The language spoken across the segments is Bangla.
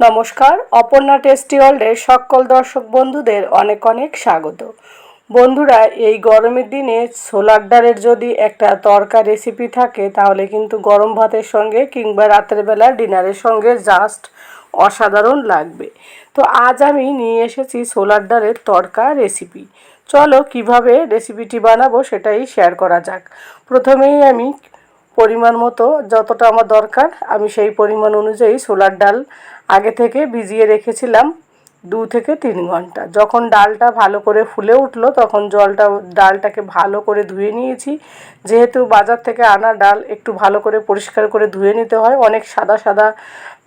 নমস্কার, অপর্ণা টেস্টি ওয়ার্ল্ডের সকল দর্শক বন্ধুদের অনেক অনেক স্বাগত। বন্ধুরা, এই গরমের দিনে ছোলার ডালের যদি একটা তড়কা রেসিপি থাকে তাহলে কিন্তু গরম ভাতের সঙ্গে কিংবা রাতের বেলা ডিনারের সঙ্গে জাস্ট অসাধারণ লাগবে। তো আজ আমি নিয়ে এসেছি ছোলার ডালের তড়কা রেসিপি। চলো কিভাবে রেসিপিটি বানাবো সেটাই শেয়ার করা যাক। প্রথমেই আমি পরিমাণ মতো যতটা আমার দরকার আমি সেই পরিমাণ অনুযায়ী ছোলার ডাল আগে থেকে ভিজিয়ে রেখেছিলাম 2 থেকে 3 ঘন্টা। যখন ডালটা ভালো করে ফুলে উঠলো তখন ডালটাকে ভালো করে ধুয়ে নিয়েছি। যেহেতু বাজার থেকে আনা ডাল একটু ভালো করে পরিষ্কার করে ধুয়ে নিতে হয়, অনেক সাদা সাদা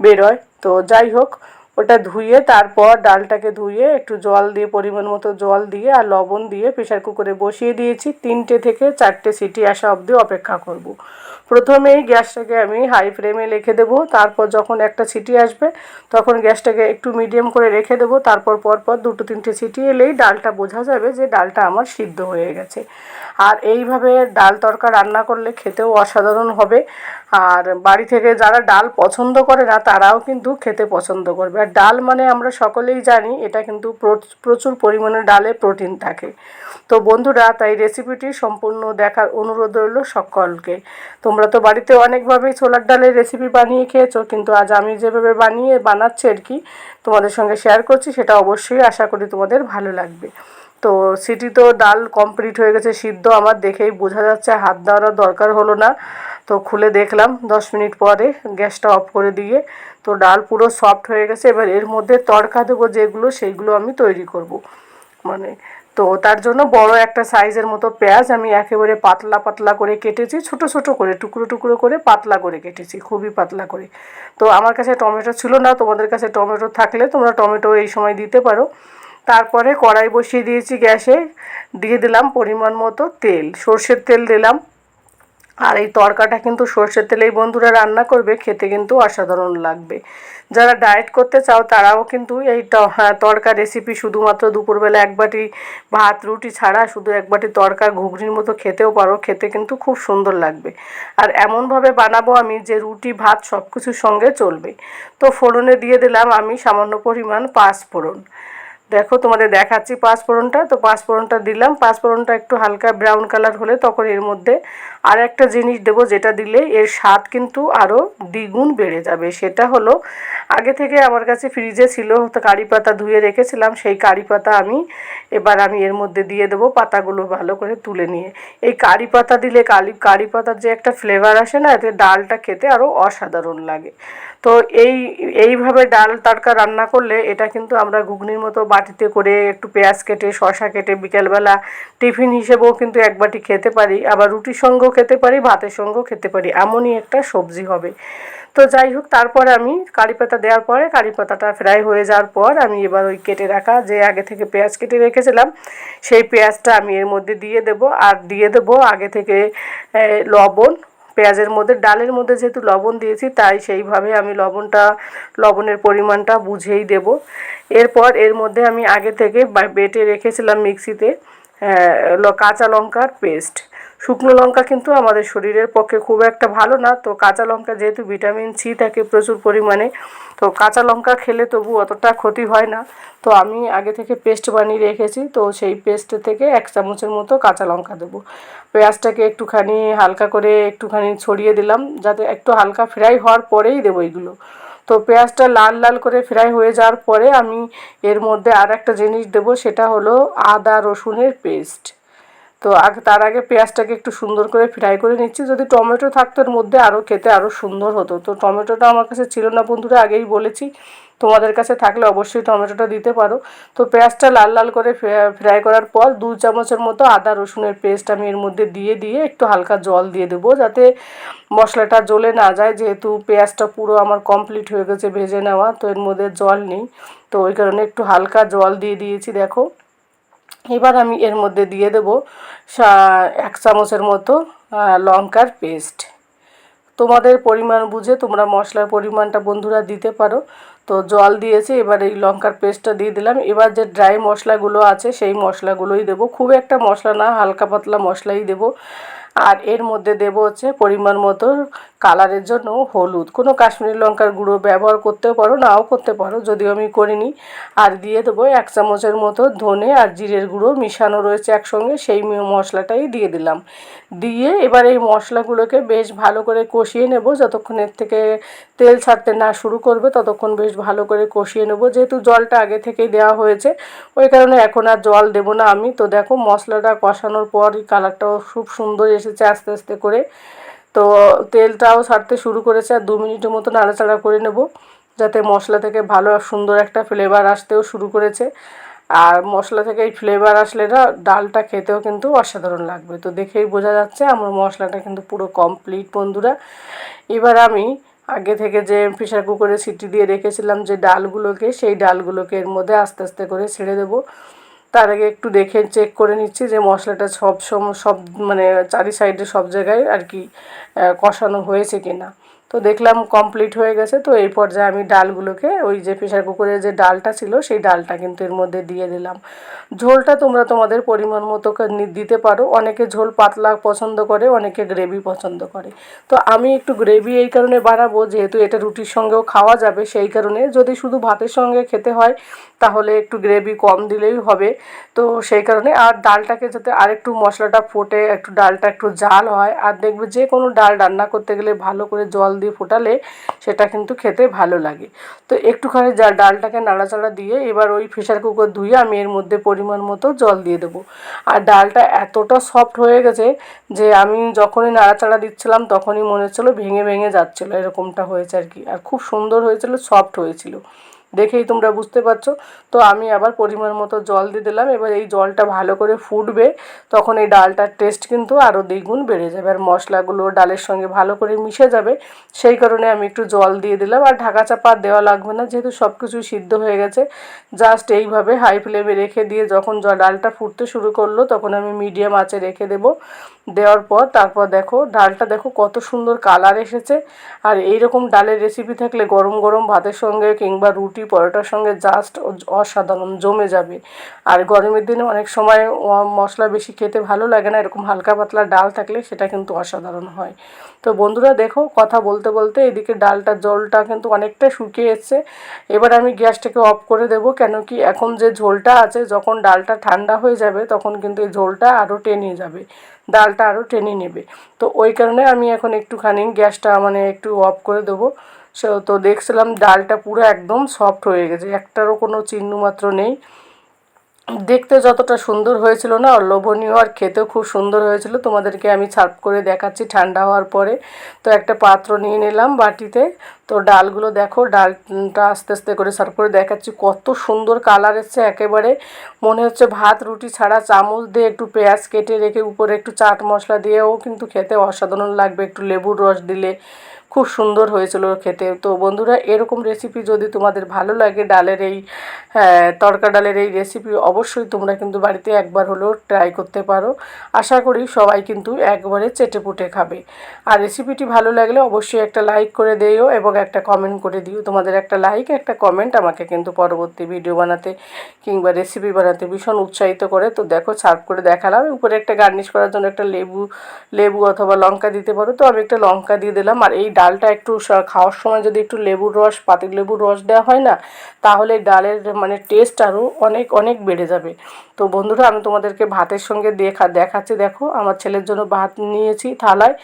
বেরোয়। তো যাই হোক, ওটা ধুয়ে তারপর ডালটাকে ধুয়ে একটু জল দিয়ে পরিমাণ মতো জল দিয়ে আর লবণ দিয়ে প্রেসার কুকারে বসিয়ে দিয়েছি। 3টে থেকে 4টে সিটি আসা অবধি অপেক্ষা করব। প্রথমেই গ্যাসটাকে আমি হাই ফ্লেমে রেখে দেবো, তারপর যখন একটা সিটি আসবে তখন গ্যাসটাকে একটু মিডিয়াম করে রেখে দেবো। তারপর পরপর 2-3টে সিটি এলেই ডালটা বোঝা যাবে যে ডালটা আমার সিদ্ধ হয়ে গেছে। আর এইভাবে ডাল তড়কা রান্না করলে খেতেও অসাধারণ হবে। আর বাড়ি থেকে যারা ডাল পছন্দ করে না তারাও কিন্তু খেতে পছন্দ করবে। আর ডাল মানে আমরা সকলেই জানি এটা কিন্তু প্রচুর পরিমাণে ডালে প্রোটিন থাকে। তো বন্ধুরা, তাই রেসিপিটি সম্পূর্ণ দেখার অনুরোধ রইল সকলকে। তোমরা তো বাড়িতে অনেকভাবেই ছোলার ডালের রেসিপি বানিয়ে খেয়েছো, কিন্তু আজ আমি যেভাবে বানাচ্ছি আর কি তোমাদের সঙ্গে শেয়ার করছি, সেটা অবশ্যই আশা করি তোমাদের ভালো লাগবে। তো সিটি তো ডাল কমপ্লিট হয়ে গেছে সিদ্ধ, আমার দেখেই বোঝা যাচ্ছে, হাত দেওয়ার দরকার হলো না। তো খুলে দেখলাম 10 মিনিট পরে গ্যাসটা অফ করে দিয়ে। তো ডাল পুরো সফট হয়ে গেছে। এবার এর মধ্যে তড়কা দেবো যেগুলো সেইগুলো আমি তৈরি করব। তো তার জন্য বড় একটা সাইজের মতো পেঁয়াজ আমি একেবারে পাতলা পাতলা করে কেটেছি, ছোট ছোট করে টুকরো টুকরো করে পাতলা করে কেটেছি, খুবই পাতলা করে। তো আমার কাছে টমেটো ছিল না, তোমাদের কাছে টমেটো থাকলে তোমরা টমেটো এই সময় দিতে পারো। তারপরে কড়াই বসিয়ে দিয়েছি গ্যাসে, দিয়ে দিলাম পরিমাণ মতো তেল, সর্ষের তেল দিলাম। আর এই তড়কাটা কিন্তু সর্ষের তেলেই বন্ধুরা রান্না করবে, খেতে কিন্তু অসাধারণ লাগবে। যারা ডায়েট করতে চাও তারাও কিন্তু এই তড়কা রেসিপি শুধুমাত্র দুপুরবেলা এক বাটি ভাত রুটি ছাড়া শুধু এক বাটি তড়কা ঘুগনির মতো খেতেও পারো, খেতে কিন্তু খুব সুন্দর লাগবে। আর এমনভাবে বানাবো আমি যে রুটি ভাত সব কিছুর সঙ্গে চলবে। তো ফোড়নে দিয়ে দিলাম আমি সামান্য পরিমাণ 5 ফোড়ন। দেখো তোমাদের দেখাচ্ছি 5 ফোড়নটা। তো 5 ফোড়নটা দিলাম। 5 ফোড়নটা একটু হালকা ব্রাউন কালার হলে তখন এর মধ্যে আর একটা জিনিস দেবো, যেটা দিলে এর স্বাদ কিন্তু আরও দ্বিগুণ বেড়ে যাবে। সেটা হলো, আগে থেকে আমার কাছে ফ্রিজে ছিল তো কারি পাতা ধুয়ে রেখেছিলাম, সেই কারি পাতা এবার আমি এর মধ্যে দিয়ে দেবো, পাতাগুলো ভালো করে তুলে নিয়ে। এই কারি পাতা দিলে কারি পাতার যে একটা ফ্লেভার আসে না, এতে ডালটা খেতে আরও অসাধারণ লাগে। তো এইভাবে ডাল তড়কা রান্না করলে এটা কিন্তু আমরা ঘুগনির মতো বাটিতে করে একটু পেঁয়াজ কেটে শসা কেটে বিকেলবেলা টিফিন হিসেবেও কিন্তু এক বাটি খেতে পারি, আবার রুটির সঙ্গেও খেতে পারি, ভাতের সঙ্গেও খেতে পারি, এমনই একটা সবজি হবে। তো যাই হোক, তারপর আমি কারি পাতা দেওয়ার পরে কারি পাতাটা ফ্রাই হয়ে যাওয়ার পর আমি এবার ওই কেটে রাখা যে আগে থেকে পেঁয়াজ কেটে রেখেছিলাম সেই পেঁয়াজটা আমি এর মধ্যে দিয়ে দেবো। আর দিয়ে দেবো আগে থেকে লবণ। পেঁয়াজের মধ্যে ডালের মধ্যে যেহেতু লবণ দিয়েছি তাই সেইভাবে আমি লবণের পরিমাণটা বুঝেই দেব। এরপর এর মধ্যে আমি আগে থেকে বেটে রেখেছিলাম মিক্সিতে কাঁচা লঙ্কার পেস্ট। শুকনো লঙ্কা কিন্তু আমাদের শরীরের পক্ষে খুব একটা ভালো না, তো কাঁচা লঙ্কা যেহেতু ভিটামিন সি থাকে প্রচুর পরিমাণে, তো কাঁচা লঙ্কা খেলে তবু অতটা ক্ষতি হয় না। তো আমি আগে থেকে পেস্ট বানিয়ে রেখেছি, তো সেই পেস্ট থেকে 1 চামচের মতো কাঁচা লঙ্কা দেবো। পেঁয়াজটাকে একটুখানি হালকা করে একটুখানি ছড়িয়ে দিলাম, যাতে একটু হালকা ফ্রাই হওয়ার পরেই দেবো এগুলো। তো পেঁয়াজটা লাল লাল করে ফ্রাই হয়ে যাওয়ার পরে আমি এর মধ্যে আর একটা জিনিস দেবো, সেটা হলো আদা রসুনের পেস্ট। তো তার আগে পেঁয়াজটাকে একটু সুন্দর করে ফ্রাই করে নিচ্ছি। যদি টমেটো থাকতো এর মধ্যে আরও খেতে আরও সুন্দর হতো, তো টমেটোটা আমার কাছে ছিল না বন্ধুরা, আগেই বলেছি। তোমাদের কাছে থাকলে অবশ্যই টমেটোটা দিতে পারো। তো পেঁয়াজটা লাল লাল করে ফ্রাই করার পর 2 চামচের মতো আদা রসুনের পেস্ট আমি এর মধ্যে দিয়ে একটু হালকা জল দিয়ে দেবো, যাতে মশলাটা জ্বলে না যায়। যেহেতু পেঁয়াজটা পুরো আমার কমপ্লিট হয়ে গেছে ভেজে নেওয়া, তো এর মধ্যে জল নেই, তো ওই কারণে একটু হালকা জল দিয়ে দিয়েছি। দেখো, এবার আমি এর মধ্যে দিয়ে দেবো 1 চামচের মতো লঙ্কার পেস্ট। তোমাদের পরিমাণ বুঝে তোমরা মশলার পরিমাণটা বন্ধুরা দিতে পারো। তো জল দিয়েছি, এবার এই লঙ্কার পেস্টটা দিয়ে দিলাম। এবার যে ড্রাই মশলাগুলো আছে সেই মশলাগুলোই দেবো, খুব একটা মশলা না, হালকা পাতলা মশলাই দেবো। আর এর মধ্যে দেব হচ্ছে পরিমাণ মতো কালারের জন্য হলুদ। কোনো কাশ্মীরি লঙ্কার গুঁড়ো ব্যবহার করতেও পারো, নাও করতে পারো, যদিও আমি করিনি। আর দিয়ে দেবো 1 চামচের মতো ধনে আর জিরের গুঁড়ো মিশানো রয়েছে একসঙ্গে, সেই মশলাটাই দিয়ে দিলাম। দিয়ে এবার এই মশলাগুলোকে বেশ ভালো করে কষিয়ে নেব। যতক্ষণ এর থেকে তেল ছাড়তে না শুরু করবে ততক্ষণ বেশ ভালো করে কষিয়ে নেব। যেহেতু জলটা আগে থেকেই দেওয়া হয়েছে ওই কারণে এখন আর জল দেব না আমি। তো দেখো মশলাটা কষানোর পর কালারটাও খুব সুন্দর এসেছে আস্তে আস্তে করে। তো তেলটাও ছাড়তে শুরু করেছে। আর 2 মিনিটের মতো নাড়াচাড়া করে নেব যাতে মশলা থেকে ভালো সুন্দর একটা ফ্লেভার আসতেও শুরু করেছে। আর মশলা থেকে এই ফ্লেভার আসলে না ডালটা খেতেও কিন্তু অসাধারণ লাগবে। তো দেখেই বোঝা যাচ্ছে আমার মশলাটা কিন্তু পুরো কমপ্লিট বন্ধুরা। এবার আমি আগে থেকে যে প্রেসার কুকারে সিটি দিয়ে রেখেছিলাম যে ডালগুলোকে, সেই ডালগুলোকে এর মধ্যে আস্তে আস্তে করে ছেড়ে দেবো। তার আগে একটু দেখে চেক করে নিচ্ছি যে মশলাটা সব মানে চারি সাইডে সব জায়গায় আর কি কষানো হয়েছে কিনা। তো দেখলাম কমপ্লিট হয়ে গেছে। তো এই পর্যায়ে আমি ডালগুলোকে ওই যে প্রেসার কুকারে যে ডালটা ছিল সেই ডালটা কিন্তু এর মধ্যে দিয়ে দিলাম। ঝোলটা তোমরা তোমাদের পরিমাণ মতো দিতে পারো। অনেকে ঝোল পাতলা পছন্দ করে, অনেকে গ্রেভি পছন্দ করে। তো আমি একটু গ্রেভি এই কারণে বানাবো যেহেতু এটা রুটির সঙ্গেও খাওয়া যাবে, সেই কারণে। যদি শুধু ভাতের সঙ্গে খেতে হয় তাহলে একটু গ্রেভি কম দিলেই হবে। তো সেই কারণে আর ডালটাকে যাতে আরেকটু মশলাটা ফোটে, একটু ডালটা একটু জাল হয়। আর দেখবে যে কোনো ডাল রান্না করতে গেলে ভালো করে জল দিয়ে ফোটালে সেটা কিন্তু খেতে ভালো লাগে। তো একটুখানি ডালটাকে নাড়াচাড়া দিয়ে এবার ওই প্রেসার কুকার ধুয়ে আমি এর মধ্যে পরিমাণ মতো জল দিয়ে দেবো। আর ডালটা এতটা সফট হয়ে গেছে যে আমি যখনই নাড়াচাড়া দিচ্ছিলাম তখনই মনে হচ্ছিলো ভেঙে ভেঙে যাচ্ছিলো, এরকমটা হয়েছে আর কি। আর খুব সুন্দর হয়েছিল, সফট হয়েছিল, দেখেই তোমরা বুঝতে পারছো। তো আমি আবার পরিমাণ মতো জল দিয়ে দিলাম। এবার এই জলটা ভালো করে ফুটবে, তখন এই ডালটার টেস্ট কিন্তু আরও দ্বিগুণ বেড়ে যাবে আর মশলাগুলো ডালের সঙ্গে ভালো করে মিশে যাবে। সেই কারণে আমি একটু জল দিয়ে দিলাম। আর ঢাকা চাপা দেওয়া লাগবে না যেহেতু সব কিছু সিদ্ধ হয়ে গেছে। জাস্ট এইভাবে হাই ফ্লেমে রেখে দিয়ে যখন ডালটা ফুটতে শুরু করলো তখন আমি মিডিয়াম আঁচে রেখে দেবো। দেওয়ার পর তারপর দেখো ডালটা দেখো কত সুন্দর কালার এসেছে। আর এইরকম ডালের রেসিপি থাকলে গরম গরম ভাতের সঙ্গে কিংবা রুটি পরোটার সঙ্গে জাস্ট অসাধারণ জমে যাবে। আর গরমের দিনে অনেক সময় মশলা বেশি খেতে ভালো লাগে না, এরকম হালকা পাতলা ডাল থাকলে সেটা কিন্তু অসাধারণ হয়। তো বন্ধুরা দেখো কথা বলতে বলতে এদিকে ডালটা জলটা কিন্তু অনেকটা শুকিয়ে এসছে। এবার আমি গ্যাসটাকে অফ করে দেব, কেন কি এখন যে ঝোলটা আছে যখন ডালটা ঠান্ডা হয়ে যাবে তখন কিন্তু এই ঝোলটা আরও টেনে যাবে, ডালটা আরও টেনে নেবে। তো ওই কারণে আমি এখন একটুখানি গ্যাসটা মানে একটু অফ করে দেবো। তো দেখছিলাম ডালটা পুরো একদম সফট হয়ে গেছে, একটারও কোনো চিহ্ন মাত্র নেই। দেখতে যতটা সুন্দর হয়েছিল না লোভনীয়, আর খেতেও খুব সুন্দর হয়েছিল। তোমাদেরকে আমি সার্ভ করে দেখাচ্ছি ঠান্ডা হওয়ার পরে। তো একটা পাত্র নিয়ে নিলাম বাটিতে। তো ডালগুলো দেখো, ডালটা আস্তে আস্তে করে সার্ভ করে দেখাচ্ছি, কত সুন্দর কালার এসছে। একেবারে মনে হচ্ছে ভাত রুটি ছাড়া চামচ দিয়ে একটু পেঁয়াজ কেটে রেখে উপরে একটু চাট মশলা দিয়েও কিন্তু খেতে অসাধারণ লাগবে, একটু লেবুর রস দিলে খুব সুন্দর হয়েছিল খেতে। তো বন্ধুরা এরকম রেসিপি যদি তোমাদের ভালো লাগে ডালের এই তড়কা ডালের এই রেসিপি অবশ্যই তোমরা কিন্তু বাড়িতে একবার হলেও ট্রাই করতে পারো। আশা করি সবাই কিন্তু একবারে চেটেপুটে খাবে। আর রেসিপিটি ভালো লাগলে অবশ্যই একটা লাইক করে দিও এবং একটা কমেন্ট করে দিও। তোমাদের একটা লাইক একটা কমেন্ট আমাকে কিন্তু পরবর্তী ভিডিও বানাতে কিংবা রেসিপি বানাতে ভীষণ উৎসাহিত করে। তো দেখো সার্ভ করে দেখালাম। উপরে একটা গার্নিশ করার জন্য একটা লেবু অথবা লঙ্কা দিতে পারো, তো আমি একটা লঙ্কা দিয়ে দিলাম। আর এই ডালটা একটু খাওয়ার সময় যদি একটু লেবুর রস পাতি লেবুর রস দেওয়া হয় না তাহলে ডালের মানে টেস্ট আরও অনেক অনেক বেড়ে যাবে। তো বন্ধুরা আমি তোমাদেরকে ভাতের সঙ্গে দেখাচ্ছি। দেখো আমার ছেলের জন্য ভাত নিয়েছি থালায়।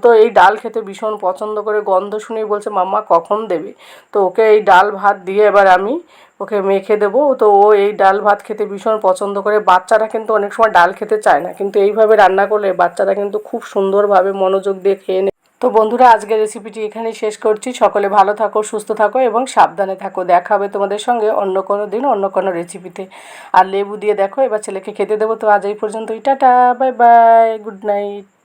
তো এই ডাল খেতে ভীষণ পছন্দ করে, গন্ধ শুনেই বলছে মাম্মা কখন দেবে। তো ওকে এই ডাল ভাত দিয়ে এবার আমি ওকে মেখে দেবো। তো ও এই ডাল ভাত খেতে ভীষণ পছন্দ করে। বাচ্চারা কিন্তু অনেক সময় ডাল খেতে চায় না, কিন্তু এইভাবে রান্না করলে বাচ্চারা কিন্তু খুব সুন্দরভাবে মনোযোগ দিয়ে খেয়ে নেয়। তো বন্ধুরা আজকের রেসিপিটি এখানেই শেষ করছি। সকলে ভালো থাকো, সুস্থ থাকো এবং সাবধানে থাকো। দেখা হবে তোমাদের সঙ্গে অন্য কোনো দিন অন্য কোনো রেসিপিতে। আর লেবু দিয়ে দেখো এবার ছেলেকে খেতে দেবো। তো আজ এই পর্যন্তই, tata, bye bye, good night.